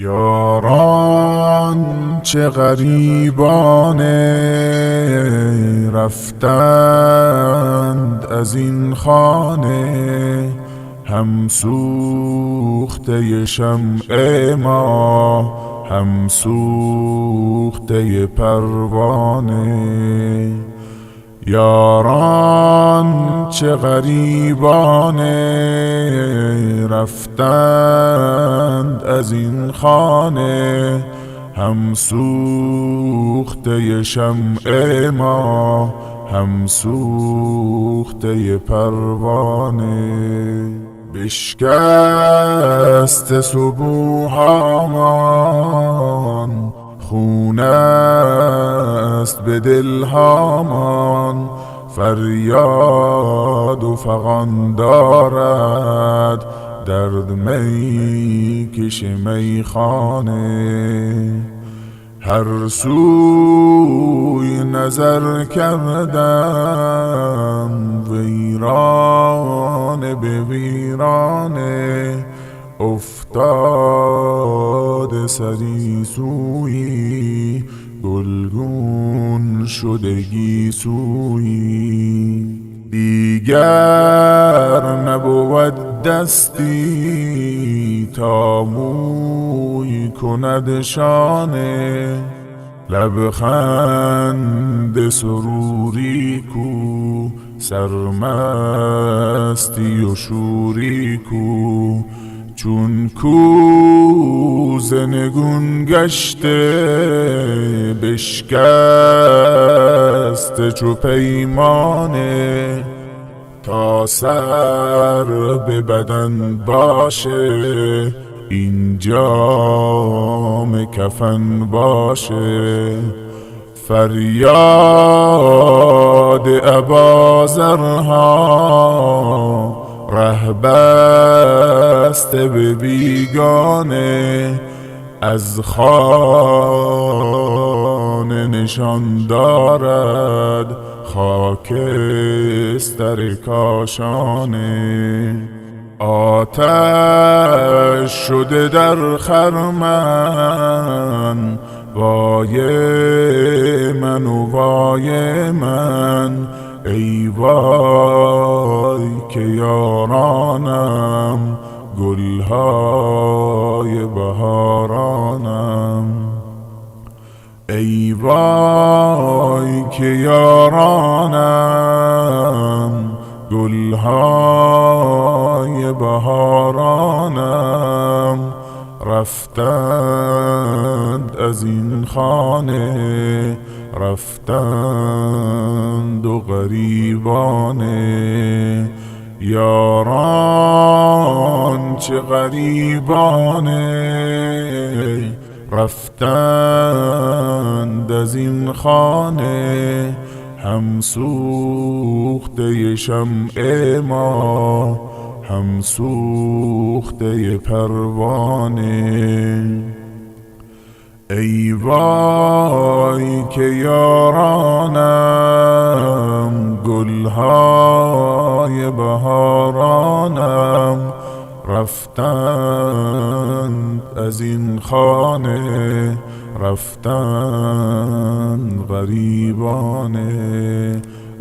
یاران چه غریبانه رفتند از این خانه، هم سوخته شمع ما هم سوخته پروانه. یاران چه غریبانه رفتند از این خانه، هم سوخته شمع ما هم سوخته پروانه. بشکست صبوحامان خون است به دلهامان، فریاد و فغان دارد درد می کش میخانه. هر سوی نظر کردم ویرانه به ویرانه، افتاده سری سوی گلگون شدگی سوی. دیگر نبود دستی تا موی کند شانه، لبخند سروری کو سرمستی و شوری کو، چون کوز نگون گشته بشکست چو پیمانه. تا سر به بدن باشه این جام کفن باشه، فریاد ابازرها ره بسته به بیگانه. از خانه نشان دارد خاکستر کاشانه. آتش شده در خرمن وای من و وای من، ای وای که یارانم گلهای بهارانم. ای وای که یارانم گلهای بهارانم، رفتند از این خانه رفتند و غریبانه. یاران چه غریبانه رفتند از این خانه، هم سوخته شمع ما هم سوخته پروانه. ای وای که یارانم گلهای بهارانم، رفتند از این خانه رفتند غریبانه.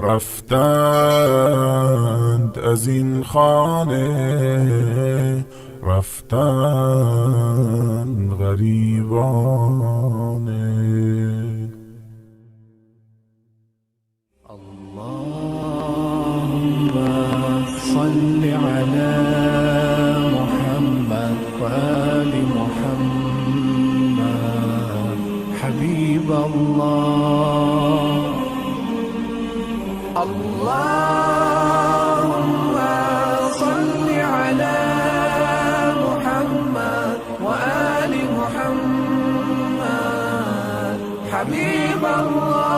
رفتند از این خانه رفتند غریبانه. اللهم صل على محمد وآل محمد حبيب الله. اللهم صل على محمد وآل محمد حبيب الله.